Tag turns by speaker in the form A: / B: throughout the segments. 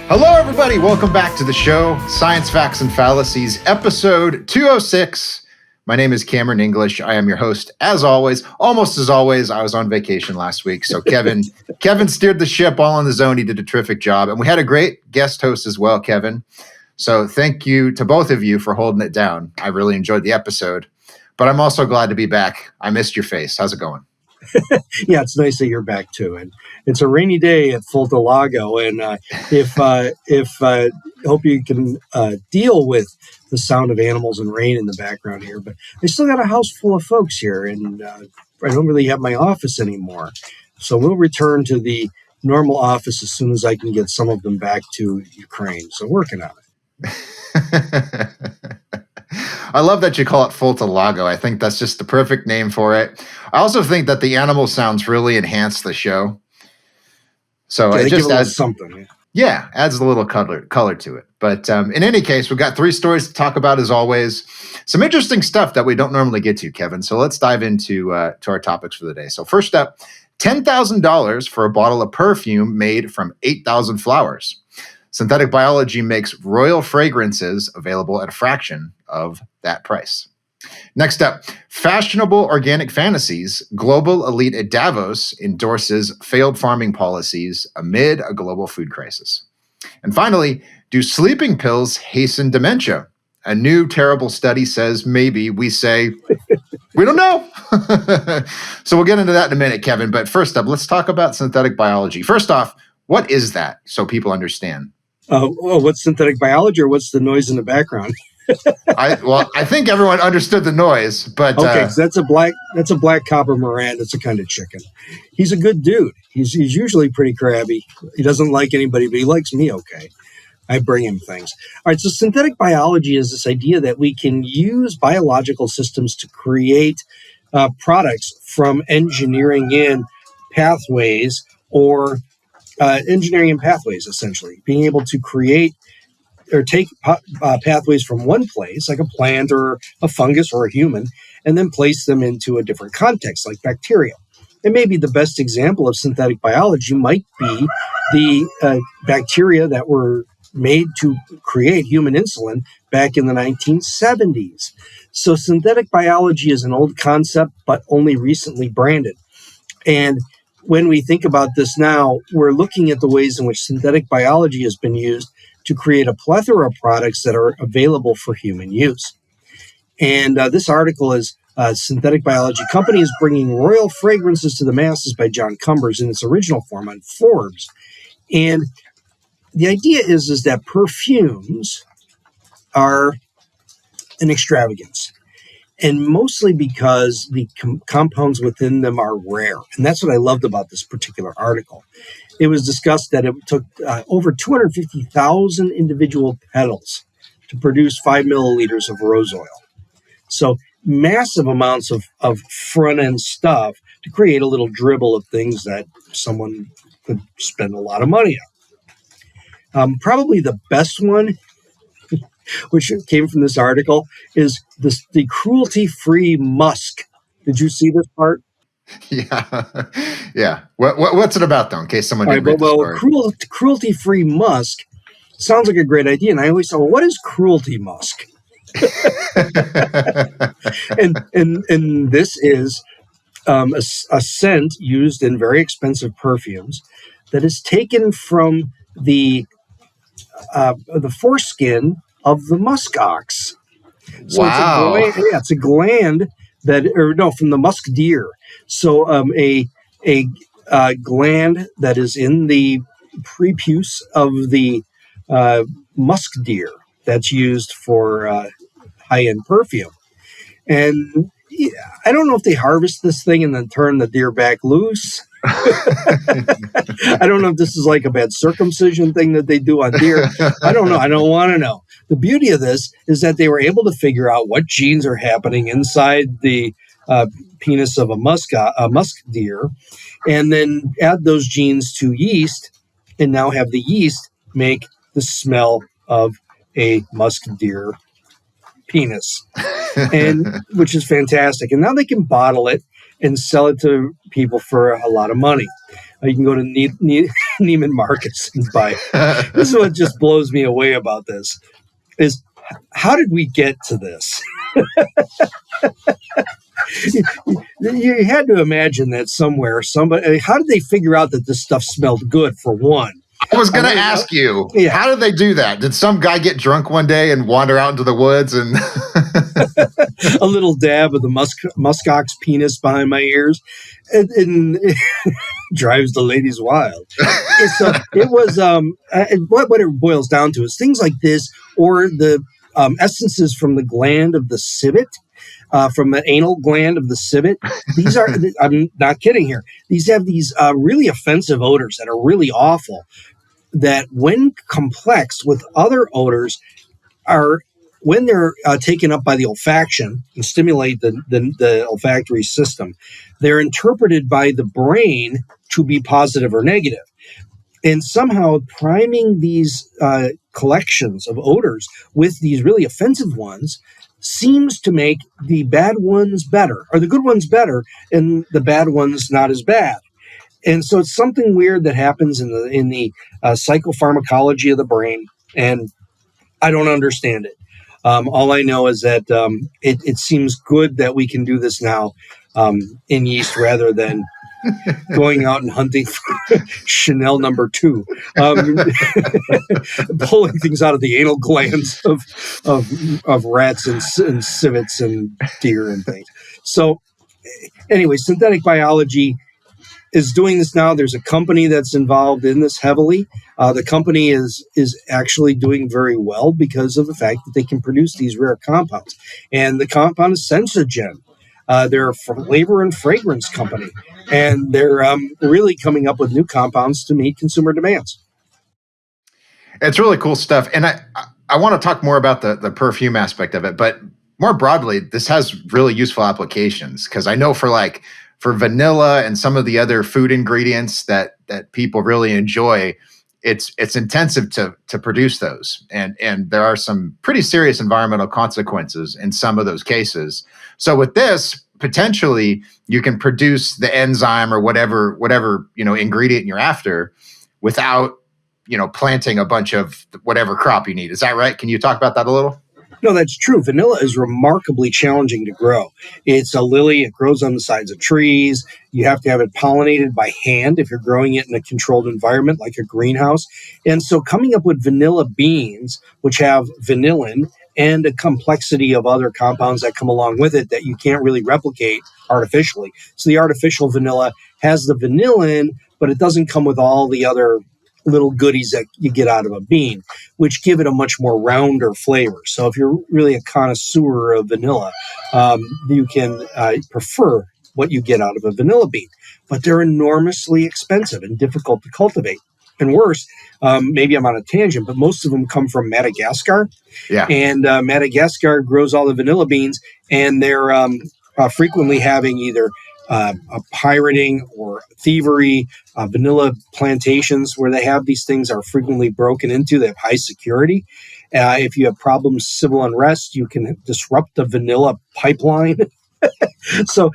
A: Hello, everybody. Welcome back to the show, Science Facts and Fallacies, episode 206. My name is Cameron English. I am your host, as always. Almost as always, I was on vacation last week, so Kevin steered the ship all on his own. He did a terrific job, and we had a great guest host as well, Kevin. So thank you to both of you for holding it down. I really enjoyed the episode, but I'm also glad to be back. I missed your face. How's it going?
B: Yeah, it's nice that you're back too. And it's a rainy day at Folta and hope you can deal with the sound of animals and rain in the background here. But I still got a house full of folks here, and I don't really have my office anymore. So we'll return to the normal office as soon as I can get some of them back to Ukraine. So working on it.
A: I love that you call it Folta. I think that's just the perfect name for it. I also think that the animal sounds really enhance the show. So it just adds
B: something.
A: Yeah, adds a little color to it. But in any case, we've got 3 stories to talk about as always. Some interesting stuff that we don't normally get to, Kevin. So let's dive into to our topics for the day. So first up, $10,000 for a bottle of perfume made from 8,000 flowers. Synthetic biology makes royal fragrances available at a fraction of that price. Next up, fashionable organic fantasies. Global elite at Davos endorses failed farming policies amid a global food crisis. And finally, do sleeping pills hasten dementia? A new terrible study says maybe. We say, we don't know. So we'll get into that in a minute, Kevin. But first up, let's talk about synthetic biology. First off, what is that so people understand?
B: What's synthetic biology, or what's the noise in the background?
A: I think everyone understood the noise, but
B: okay, so that's a black copper Moran. It's a kind of chicken. He's a good dude. He's usually pretty crabby. He doesn't like anybody, but he likes me. Okay, I bring him things. All right. So synthetic biology is this idea that we can use biological systems to create products from engineering in pathways essentially being able to create or take pathways from one place, like a plant or a fungus or a human, and then place them into a different context, like bacteria. And maybe the best example of synthetic biology might be the bacteria that were made to create human insulin back in the 1970s. So synthetic biology is an old concept, but only recently branded. And when we think about this now, we're looking at the ways in which synthetic biology has been used to create a plethora of products that are available for human use. And this article is Synthetic Biology Companies Bringing Royal Fragrances to the Masses by John Cumbers in its original form on Forbes. And the idea is that perfumes are an extravagance. And mostly because the compounds within them are rare. And that's what I loved about this particular article. It was discussed that it took over 250,000 individual petals to produce 5 milliliters of rose oil. So massive amounts of front-end stuff to create a little dribble of things that someone could spend a lot of money on. Probably the best one, which came from this article, is the cruelty-free musk. Did you see this part?
A: Yeah. What's it about, though, in case someone didn't read the story?
B: Cruelty-free musk sounds like a great idea, and I always thought, well, what is cruelty musk? and this is a scent used in very expensive perfumes that is taken from the foreskin of the musk ox. So
A: wow.
B: It's a gland from the musk deer. So a gland that is in the prepuce of the musk deer that's used for high-end perfume. And I don't know if they harvest this thing and then turn the deer back loose. I don't know if this is like a bad circumcision thing that they do on deer. I don't know. I don't want to know. The beauty of this is that they were able to figure out what genes are happening inside the penis of a musk deer, and then add those genes to yeast, and now have the yeast make the smell of a musk deer penis, and which is fantastic. And now they can bottle it and sell it to people for a lot of money. You can go to Neiman Marcus and buy. This is what just blows me away about this is how did we get to this? You had to imagine that somewhere somebody. How did they figure out that this stuff smelled good? For one,
A: I was going to ask you, how did they do that? Did some guy get drunk one day and wander out into the woods and
B: a little dab of the muskox penis behind my ears, and drives the ladies wild. It was what it boils down to is things like this, or the essences from the gland of the civet. From the anal gland of the civet. These are, I'm not kidding here, these have these really offensive odors that are really awful, that when complexed with other odors, are when they're taken up by the olfaction and stimulate the olfactory system, they're interpreted by the brain to be positive or negative. And somehow priming these collections of odors with these really offensive ones seems to make the bad ones better, or the good ones better, and the bad ones not as bad. And so it's something weird that happens in the psychopharmacology of the brain, and I don't understand it. All I know is that it seems good that we can do this now in yeast rather than going out and hunting for Chanel number 2, pulling things out of the anal glands of rats and civets and deer and things. So anyway, synthetic biology is doing this now. There's a company that's involved in this heavily. The company is actually doing very well because of the fact that they can produce these rare compounds. And the compound is Sensogen. They're a flavor and fragrance company, and they're really coming up with new compounds to meet consumer demands.
A: It's really cool stuff. And I want to talk more about the perfume aspect of it, but more broadly, this has really useful applications, because I know for vanilla and some of the other food ingredients that people really enjoy, it's intensive to produce those. And there are some pretty serious environmental consequences in some of those cases. So with this, potentially you can produce the enzyme or whatever ingredient you're after without planting a bunch of whatever crop you need. Is that right? Can you talk about that a little?
B: No, that's true. Vanilla is remarkably challenging to grow. It's a lily. It grows on the sides of trees. You have to have it pollinated by hand if you're growing it in a controlled environment like a greenhouse. And so coming up with vanilla beans, which have vanillin and a complexity of other compounds that come along with it that you can't really replicate artificially. So the artificial vanilla has the vanillin, but it doesn't come with all the other little goodies that you get out of a bean, which give it a much more rounder flavor. So if you're really a connoisseur of vanilla, you can prefer what you get out of a vanilla bean. But they're enormously expensive and difficult to cultivate. And worse, maybe I'm on a tangent, but most of them come from Madagascar.
A: Yeah.
B: And Madagascar grows all the vanilla beans, and they're frequently having either a pirating or thievery. Vanilla plantations where they have these things are frequently broken into. They have high security. If you have problems, civil unrest, you can disrupt the vanilla pipeline. So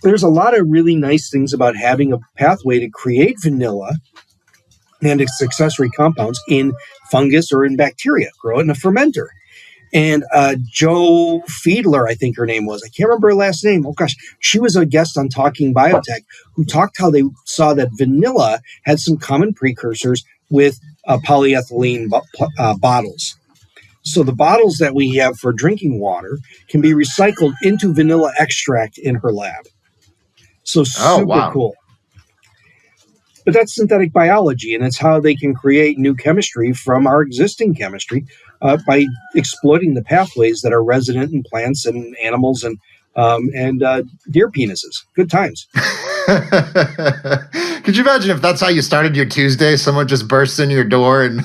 B: there's a lot of really nice things about having a pathway to create vanilla and its accessory compounds in fungus or in bacteria. Grow it in a fermenter. And Jo Fiedler, I think her name was. I can't remember her last name. Oh, gosh. She was a guest on Talking Biotech who talked how they saw that vanilla had some common precursors with polyethylene bottles. So the bottles that we have for drinking water can be recycled into vanilla extract in her lab. So super cool. But that's synthetic biology, and it's how they can create new chemistry from our existing chemistry by exploiting the pathways that are resident in plants and animals and deer penises. Good times.
A: Could you imagine if that's how you started your Tuesday? Someone just bursts in your door and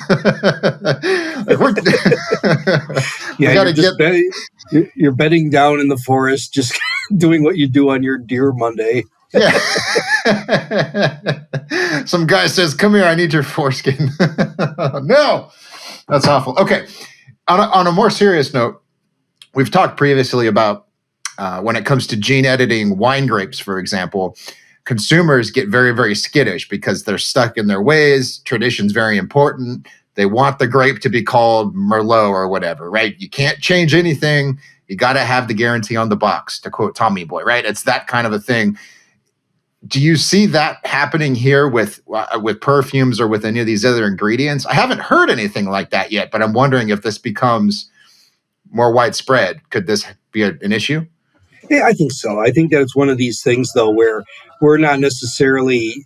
B: you're bedding down in the forest, just doing what you do on your Deer Monday.
A: Yeah. Some guy says, "Come here, I need your foreskin." No, that's awful. Okay. On a more serious note, we've talked previously about when it comes to gene editing wine grapes, for example, consumers get very, very skittish because they're stuck in their ways. Tradition's very important. They want the grape to be called Merlot or whatever, right? You can't change anything. You got to have the guarantee on the box, to quote Tommy Boy, right? It's that kind of a thing. Do you see that happening here with perfumes or with any of these other ingredients? I haven't heard anything like that yet, but I'm wondering if this becomes more widespread. Could this be an issue?
B: Yeah, I think so. I think that it's one of these things, though, where we're not necessarily,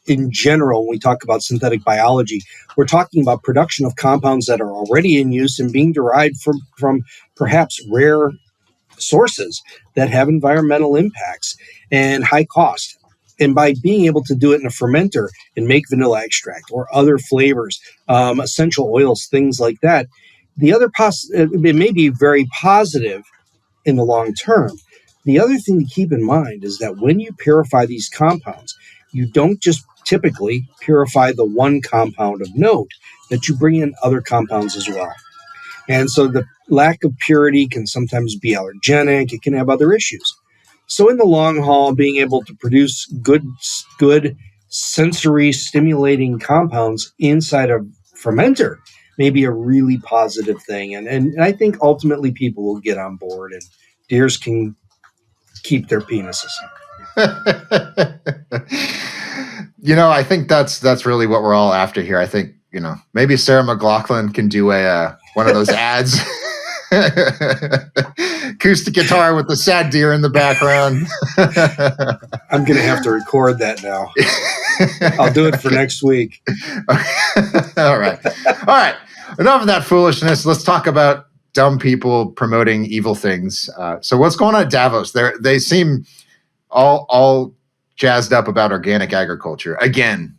B: in general, when we talk about synthetic biology, we're talking about production of compounds that are already in use and being derived from perhaps rare sources that have environmental impacts and high cost. And by being able to do it in a fermenter and make vanilla extract or other flavors, essential oils, things like that, it may be very positive in the long term. The other thing to keep in mind is that when you purify these compounds, you don't just typically purify the one compound of note, that you bring in other compounds as well. And so the lack of purity can sometimes be allergenic. It can have other issues. So in the long haul, being able to produce good sensory stimulating compounds inside a fermenter may be a really positive thing. And I think ultimately people will get on board and deers can keep their penises.
A: I think that's really what we're all after here. I think, maybe Sarah McLachlan can do one of those ads. Acoustic guitar with the sad deer in the background.
B: I'm going to have to record that now. I'll do it for next week.
A: All right. Enough of that foolishness. Let's talk about dumb people promoting evil things. So what's going on at Davos? They seem all jazzed up about organic agriculture again.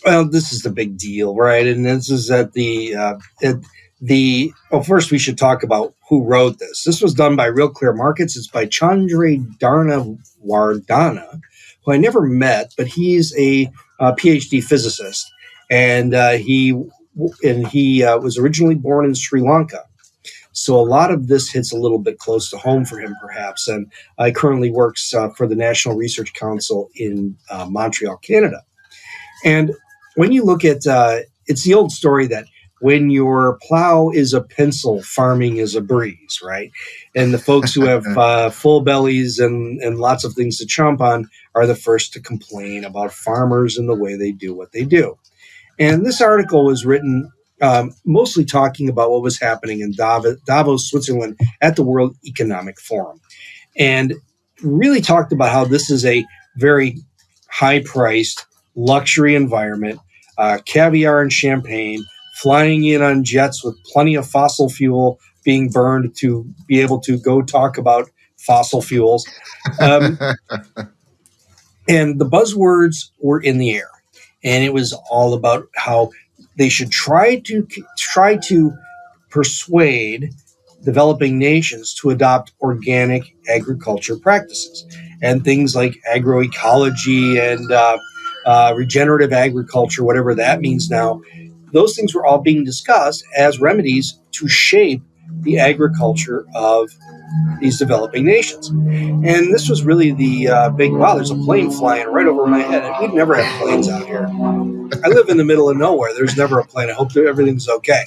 B: Well, this is the big deal, right? And this is at first we should talk about who wrote this. This was done by Real Clear Markets. It's by Chandra Darnavardana, who I never met, but he's a PhD physicist, and he was originally born in Sri Lanka. So a lot of this hits a little bit close to home for him, perhaps. And he currently works for the National Research Council in Montreal, Canada. And when you look at, it's the old story that when your plow is a pencil, farming is a breeze, right? And the folks who have full bellies and lots of things to chomp on are the first to complain about farmers and the way they do what they do. And this article was written mostly talking about what was happening in Davos, Switzerland, at the World Economic Forum. And really talked about how this is a very high-priced luxury environment, caviar and champagne, flying in on jets with plenty of fossil fuel being burned to be able to go talk about fossil fuels. And the buzzwords were in the air. And it was all about how they should try to persuade developing nations to adopt organic agriculture practices and things like agroecology and regenerative agriculture, whatever that means now. Those things were all being discussed as remedies to shape the agriculture of these developing nations. And this was really the big, wow, there's a plane flying right over my head. And we've never had planes out here. I live in the middle of nowhere. There's never a plane. I hope that everything's okay.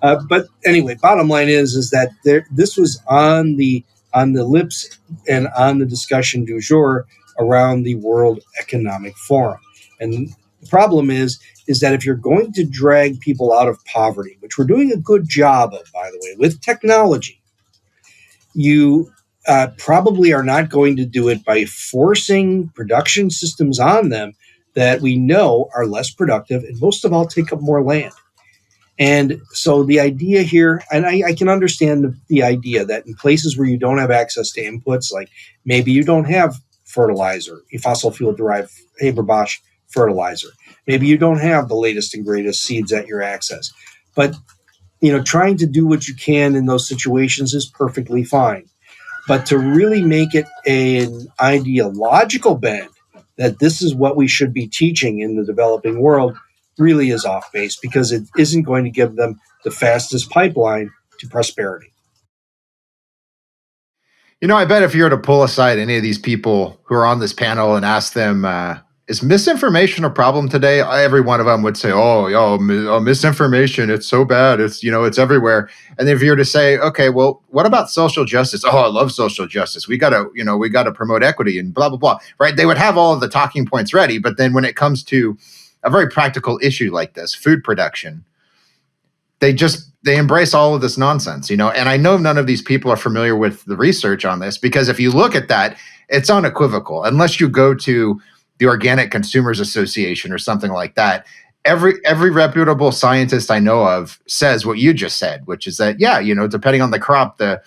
B: But anyway, bottom line is that this was on the lips and on the discussion du jour around the World Economic Forum. And the problem is that if you're going to drag people out of poverty, which we're doing a good job of, by the way, with technology, you probably are not going to do it by forcing production systems on them that we know are less productive and most of all take up more land. And so the idea here, and I can understand the idea that in places where you don't have access to inputs, like maybe you don't have fertilizer, fossil fuel derived Haber-Bosch fertilizer. Maybe you don't have the latest and greatest seeds at your access. But, trying to do what you can in those situations is perfectly fine. But to really make it an ideological bend that this is what we should be teaching in the developing world really is off base because it isn't going to give them the fastest pipeline to prosperity.
A: I bet if you were to pull aside any of these people who are on this panel and ask them, is misinformation a problem today? Every one of them would say, misinformation, it's so bad. It's everywhere. And if you were to say, okay, well, what about social justice? Oh, I love social justice. We got to promote equity and blah, blah, blah, right? They would have all of the talking points ready. But then when it comes to a very practical issue like this, food production, they embrace all of this nonsense, and I know none of these people are familiar with the research on this, because if you look at that, it's unequivocal. Unless you go to the Organic Consumers Association or something like that, every reputable scientist I know of says what you just said, which is that, depending on the crop, the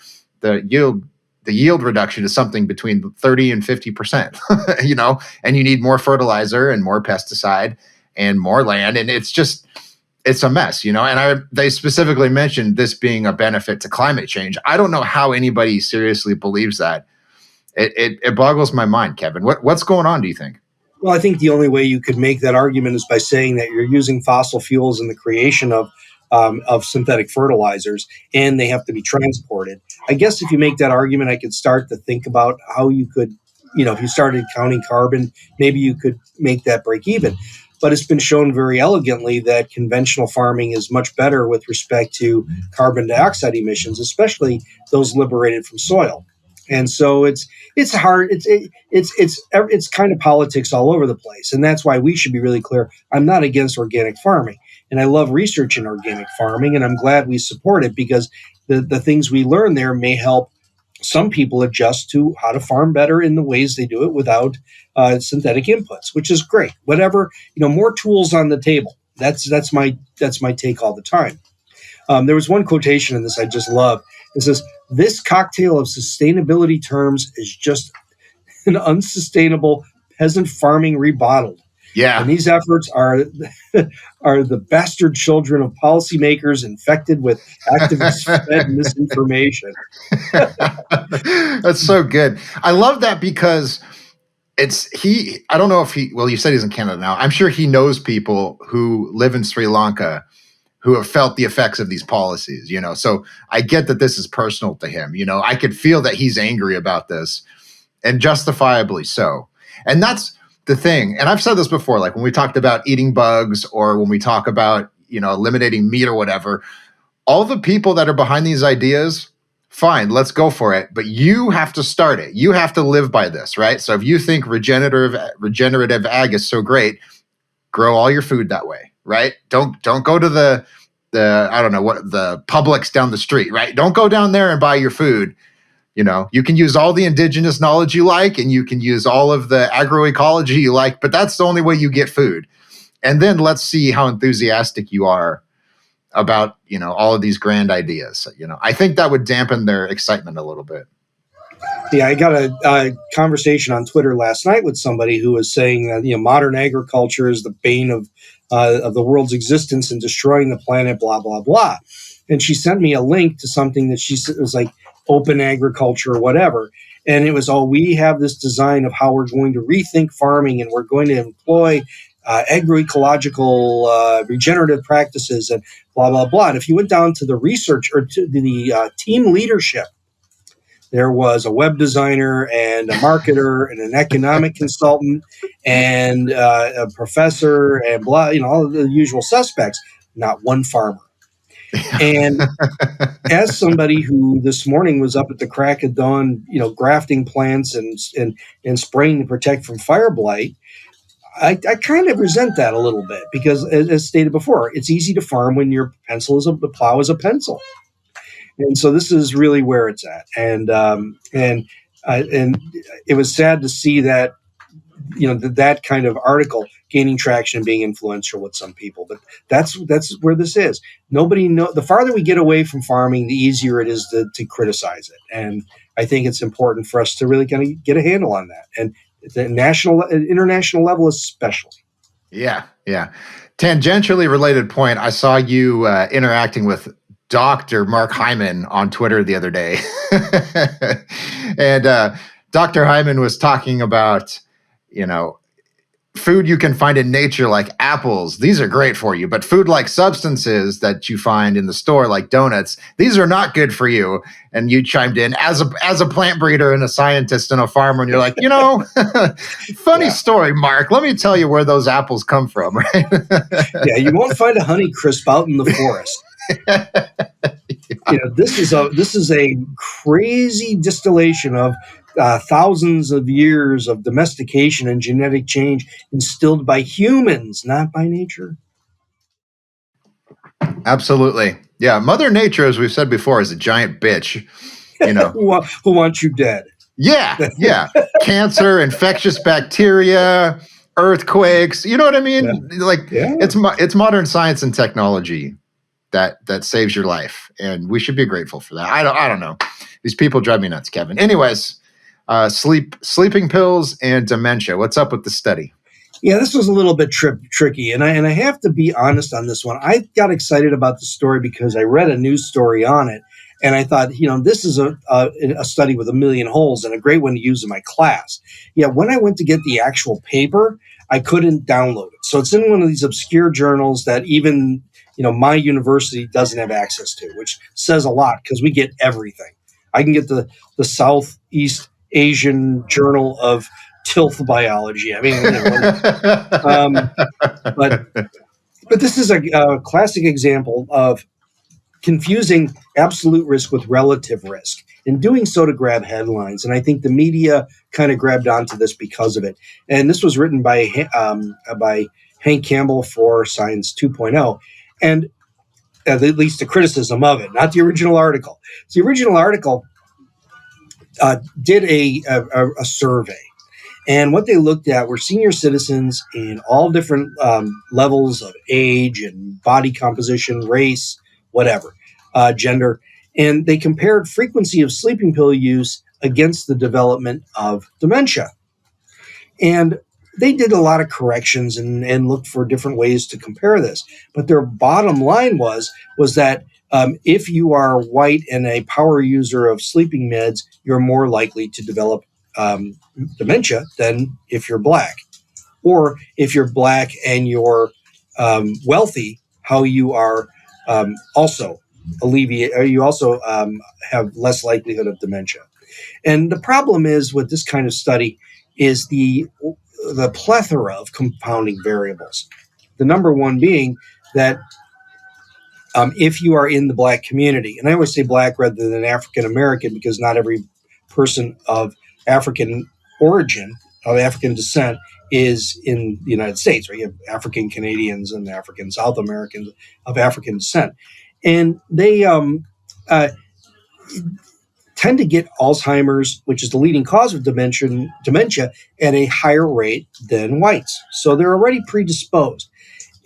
A: yield reduction is something between 30 and 50%, and you need more fertilizer and more pesticide and more land, and it's a mess, and they specifically mentioned this being a benefit to climate change. I don't know how anybody seriously believes that. It boggles my mind, Kevin. What's going on, do you think?
B: Well, I think the only way you could make that argument is by saying that you're using fossil fuels in the creation of synthetic fertilizers, and they have to be transported. I guess if you make that argument, I could start to think about how you could, if you started counting carbon, maybe you could make that break even. But it's been shown very elegantly that conventional farming is much better with respect to carbon dioxide emissions, especially those liberated from soil. And so it's hard. It's kind of politics all over the place, and that's why we should be really clear. I'm not against organic farming, and I love research in organic farming, and I'm glad we support it, because the things we learn there may help some people adjust to how to farm better in the ways they do it without synthetic inputs, which is great. Whatever, more tools on the table. That's my take all the time. There was one quotation in this I just love. It says, "This cocktail of sustainability terms is just an unsustainable peasant farming rebottled."
A: Yeah.
B: And these efforts are the bastard children of policymakers infected with activist-fed misinformation.
A: That's so good. I love that, because I don't know if you said he's in Canada now. I'm sure he knows people who live in Sri Lanka who have felt the effects of these policies, So I get that this is personal to him. I could feel that he's angry about this, and justifiably so. And that's the thing. And I've said this before, like when we talked about eating bugs, or when we talk about, eliminating meat or whatever, all the people that are behind these ideas, fine, let's go for it. But you have to start it. You have to live by this, right? So if you think regenerative ag is so great, grow all your food that way, right? Don't go to the I don't know what, the Publix down the street, right? Don't go down there and buy your food. You can use all the indigenous knowledge you like, and you can use all of the agroecology you like, but that's the only way you get food. And then let's see how enthusiastic you are about, all of these grand ideas. I think that would dampen their excitement a little bit.
B: Yeah, I got a conversation on Twitter last night with somebody who was saying that modern agriculture is the bane of the world's existence and destroying the planet, blah blah blah. And she sent me a link to something that she said was like open agriculture or whatever. And it was, we have this design of how we're going to rethink farming, and we're going to employ agroecological regenerative practices and blah blah blah. And if you went down to the research or to the team leadership, there was a web designer and a marketer and an economic consultant and a professor and blah, all of the usual suspects, not one farmer. And as somebody who this morning was up at the crack of dawn, grafting plants and spraying to protect from fire blight, I kind of resent that a little bit, because as stated before, it's easy to farm when your the plow is a pencil. And so this is really where it's at, and it was sad to see that that kind of article gaining traction and being influential with some people. But that's where this is. Nobody know. The farther we get away from farming, the easier it is to criticize it. And I think it's important for us to really kind of get a handle on that, and the national and international level especially.
A: Yeah. Tangentially related point. I saw you interacting with Dr. Mark Hyman on Twitter the other day. And Dr. Hyman was talking about, food you can find in nature, like apples, these are great for you. But food like substances that you find in the store, like donuts, these are not good for you. And you chimed in as a plant breeder and a scientist and a farmer, and you're like, funny
B: Yeah.
A: story, Mark. Let me tell you where those apples come from, right?
B: Yeah, you won't find a honey crisp out in the forest. This is a crazy distillation of thousands of years of domestication and genetic change instilled by humans, not by nature.
A: Absolutely. Yeah. Mother Nature, as we've said before, is a giant bitch.
B: Who wants you dead?
A: Yeah. Yeah. Cancer, infectious bacteria, earthquakes. You know what I mean?
B: Yeah.
A: Like
B: Yeah.
A: it's modern science and technology that saves your life, and we should be grateful for that. I don't know. These people drive me nuts, Kevin. Anyways, sleeping pills and dementia. What's up with the study?
B: Yeah, this was a little bit tricky, and I have to be honest on this one. I got excited about the story because I read a news story on it, and I thought, this is a study with a million holes and a great one to use in my class. Yeah, when I went to get the actual paper, I couldn't download it, so it's in one of these obscure journals that even my university doesn't have access to, which says a lot because we get everything. I can get the Southeast Asian Journal of tilth biology. I mean, but this is a classic example of confusing absolute risk with relative risk, and doing so to grab headlines. And I think the media kind of grabbed onto this because of it. And this was written by Hank Campbell for Science 2.0, and at least the criticism of it, not the original article. The original article did a survey. And what they looked at were senior citizens in all different levels of age and body composition, race, whatever, gender. And they compared frequency of sleeping pill use against the development of dementia. And they did a lot of corrections and looked for different ways to compare this. But their bottom line was that if you are white and a power user of sleeping meds, you're more likely to develop dementia than if you're black. Or if you're black and you're wealthy, how you are also have less likelihood of dementia. And the problem is with this kind of study is the plethora of compounding variables. The number one being that if you are in the black community, and I always say black rather than African American because not every person of African origin, of African descent, is in the United States, right? You have African Canadians and African South Americans of African descent. And they tend to get Alzheimer's, which is the leading cause of dementia, at a higher rate than whites. So they're already predisposed.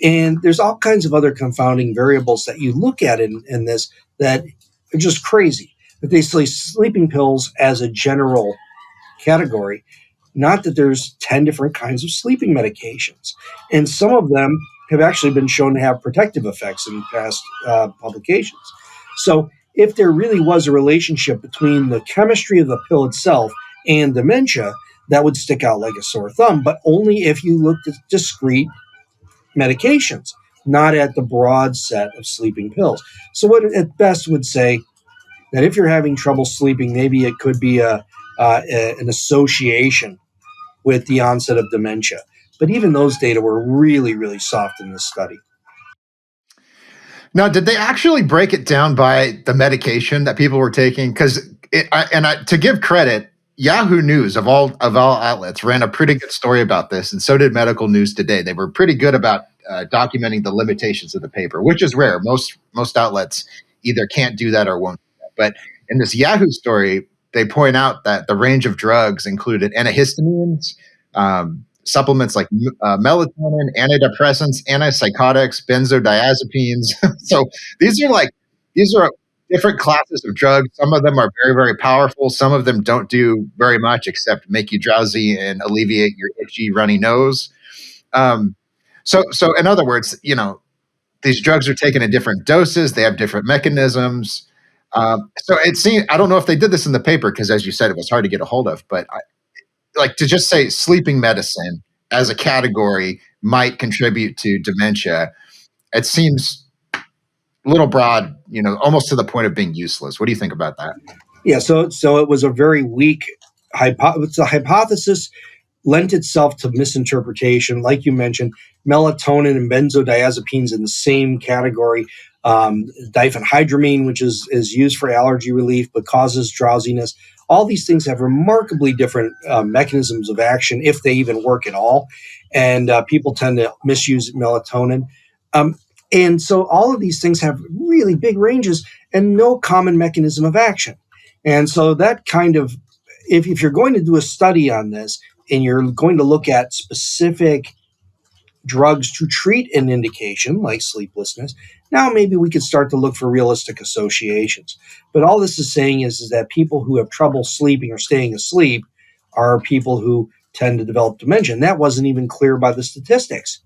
B: And there's all kinds of other confounding variables that you look at in this that are just crazy. That they say sleeping pills as a general category, not that there's 10 different kinds of sleeping medications. And some of them have actually been shown to have protective effects in past publications. So if there really was a relationship between the chemistry of the pill itself and dementia, that would stick out like a sore thumb, but only if you looked at discrete medications, not at the broad set of sleeping pills. So what at best would say that if you're having trouble sleeping, maybe it could be an association with the onset of dementia. But even those data were really, really soft in this study.
A: Now, did they actually break it down by the medication that people were taking? Because to give credit, Yahoo News of all outlets ran a pretty good story about this, and so did Medical News Today. They were pretty good about documenting the limitations of the paper, which is rare. Most outlets either can't do that or won't do that. But in this Yahoo story, they point out that the range of drugs included antihistamines, supplements like melatonin, antidepressants, antipsychotics, benzodiazepines. So these are different classes of drugs. Some of them are very, very powerful. Some of them don't do very much except make you drowsy and alleviate your itchy, runny nose. So in other words, these drugs are taken in different doses. They have different mechanisms. So it seems, I don't know if they did this in the paper because, as you said, it was hard to get a hold of. But to just say sleeping medicine as a category might contribute to dementia, it seems a little broad, almost to the point of being useless. What do you think about that?
B: Yeah, so it was a very weak it's a hypothesis lent itself to misinterpretation. Like you mentioned, melatonin and benzodiazepines in the same category. Diphenhydramine, which is used for allergy relief but causes drowsiness. All these things have remarkably different mechanisms of action, if they even work at all. And people tend to misuse melatonin. And so all of these things have really big ranges and no common mechanism of action. And so that kind of, if you're going to do a study on this and you're going to look at specific drugs to treat an indication like sleeplessness, now maybe we could start to look for realistic associations. But all this is saying is that people who have trouble sleeping or staying asleep are people who tend to develop dementia. And that wasn't even clear by the statistics.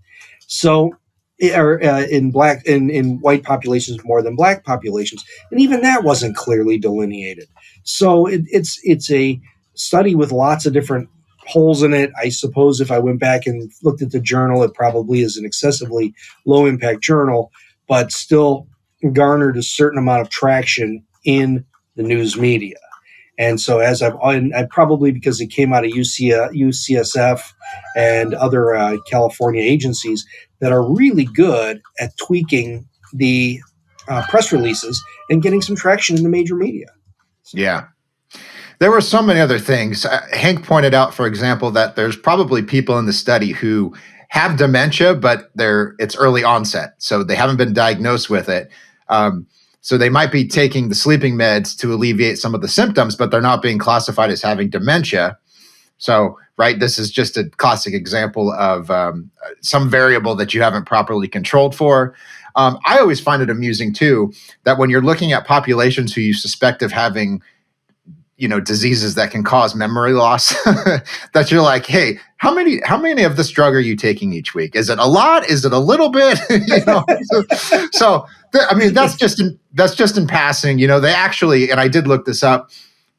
B: So in white populations more than black populations, and even that wasn't clearly delineated. So it's a study with lots of different holes in it. I suppose if I went back and looked at the journal, it probably is an excessively low impact journal, but still garnered a certain amount of traction in the news media. And so I probably, because it came out of UCSF and other California agencies that are really good at tweaking the press releases and getting some traction in the major media.
A: Yeah. There were so many other things. Hank pointed out, for example, that there's probably people in the study who have dementia, but it's early onset, so they haven't been diagnosed with it. So they might be taking the sleeping meds to alleviate some of the symptoms, but they're not being classified as having dementia. So, right, this is just a classic example of some variable that you haven't properly controlled for. I always find it amusing, too, that when you're looking at populations who you suspect of having diseases that can cause memory loss, that you're like, hey, how many of this drug are you taking each week? Is it a lot? Is it a little bit? That's just in passing. They actually, and I did look this up,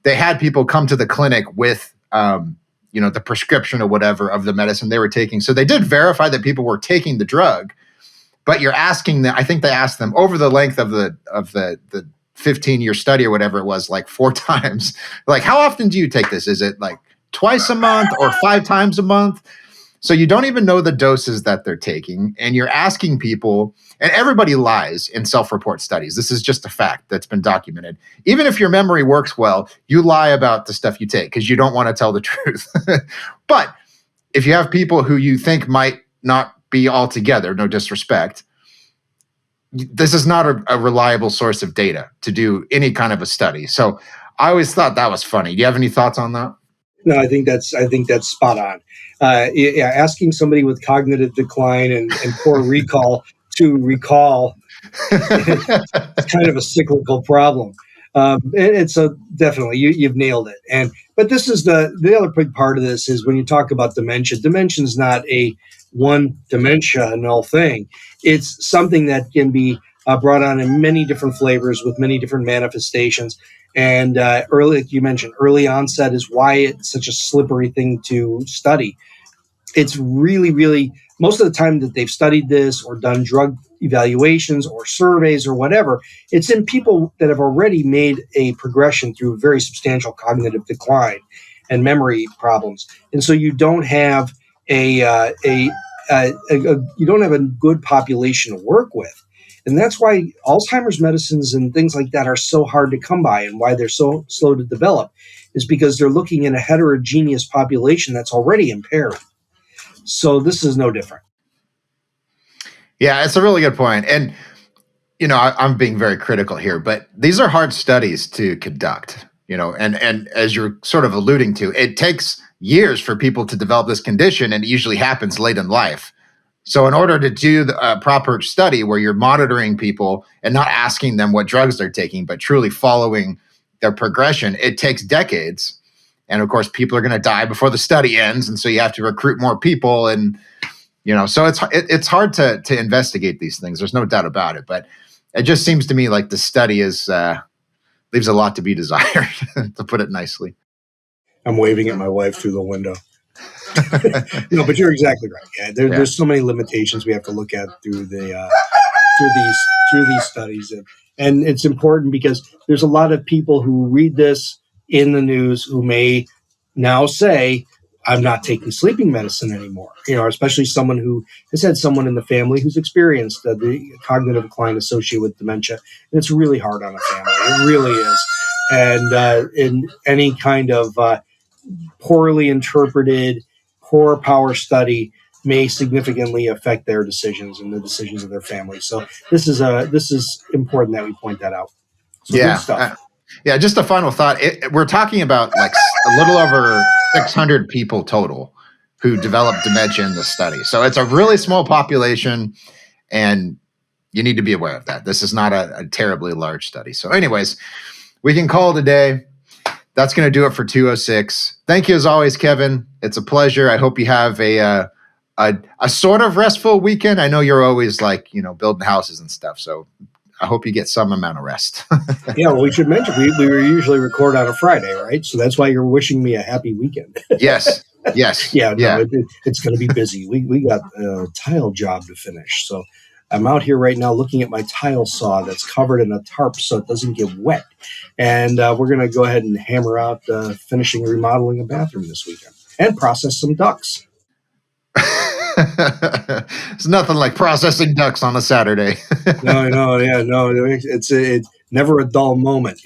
A: they had people come to the clinic with the prescription or whatever of the medicine they were taking. So they did verify that people were taking the drug, but you're asking them, I think they asked them over the length of the 15-year study or whatever it was, like 4 times. Like, how often do you take this? Is it like twice a month or 5 times a month? So you don't even know the doses that they're taking. And you're asking people, and everybody lies in self-report studies. This is just a fact that's been documented. Even if your memory works well, you lie about the stuff you take because you don't want to tell the truth. But if you have people who you think might not be all together, no disrespect, this is not a reliable source of data to do any kind of a study. So I always thought that was funny. Do you have any thoughts on that?
B: No, I think that's spot on. Asking somebody with cognitive decline and poor recall to recall it's kind of a cyclical problem. And so definitely you've nailed it. But this is the other big part of this is when you talk about dementia. Dementia is not a one-dimensional thing. It's something that can be brought on in many different flavors with many different manifestations. And you mentioned, early onset is why it's such a slippery thing to study. It's really, really, most of the time that they've studied this or done drug evaluations or surveys or whatever, it's in people that have already made a progression through very substantial cognitive decline and memory problems. And so you don't have you don't have a good population to work with. And that's why Alzheimer's medicines and things like that are so hard to come by and why they're so slow to develop is because they're looking in a heterogeneous population that's already impaired. So this is no different.
A: Yeah, it's a really good point. And, I'm being very critical here, but these are hard studies to conduct, and as you're sort of alluding to, it takes years for people to develop this condition, and it usually happens late in life. So in order to do a proper study where you're monitoring people and not asking them what drugs they're taking, but truly following their progression, it takes decades. And of course, people are going to die before the study ends. And so you have to recruit more people. And, so it's hard to investigate these things. There's no doubt about it. But it just seems to me like the study leaves a lot to be desired, to put it nicely.
B: I'm waving at my wife through the window. No, but you're exactly right. Yeah,
A: Yeah.
B: there's so many limitations we have to look at through these studies, and it's important because there's a lot of people who read this in the news who may now say, I'm not taking sleeping medicine anymore, especially someone who has had someone in the family who's experienced the cognitive decline associated with dementia. And it's really hard on a family. It really is. And in any kind of poorly interpreted core power study may significantly affect their decisions and the decisions of their family. So this is important that we point that out. So good stuff.
A: Yeah, just a final thought. We're talking about like a little over 600 people total who developed dementia in this study. So it's a really small population, and you need to be aware of that. This is not a terribly large study. So anyways, we can call it a day. That's going to do it for 206. Thank you as always, Kevin. It's a pleasure. I hope you have a sort of restful weekend. I know you're always like, building houses and stuff. So I hope you get some amount of rest.
B: Yeah, well, we should mention we usually record on a Friday, right? So that's why you're wishing me a happy weekend.
A: Yes.
B: Yeah, no, it's going to be busy. We got a tile job to finish. So I'm out here right now looking at my tile saw that's covered in a tarp so it doesn't get wet. And we're going to go ahead and hammer out finishing remodeling a bathroom this weekend and process some ducks.
A: It's nothing like processing ducks on a Saturday.
B: No, it's never a dull moment.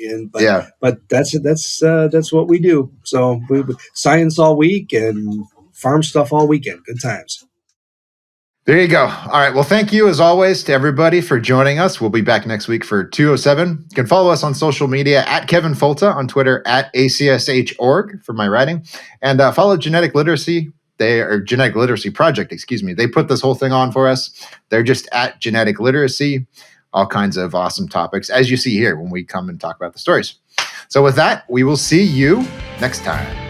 B: But that's what we do. So we science all week and farm stuff all weekend. Good times.
A: There you go. All right. Well, thank you as always to everybody for joining us. We'll be back next week for 207. You can follow us on social media at Kevin Folta on Twitter at ACSH.org for my writing, and follow Genetic Literacy. Genetic Literacy Project, They put this whole thing on for us. They're just at Genetic Literacy, all kinds of awesome topics, as you see here when we come and talk about the stories. So with that, we will see you next time.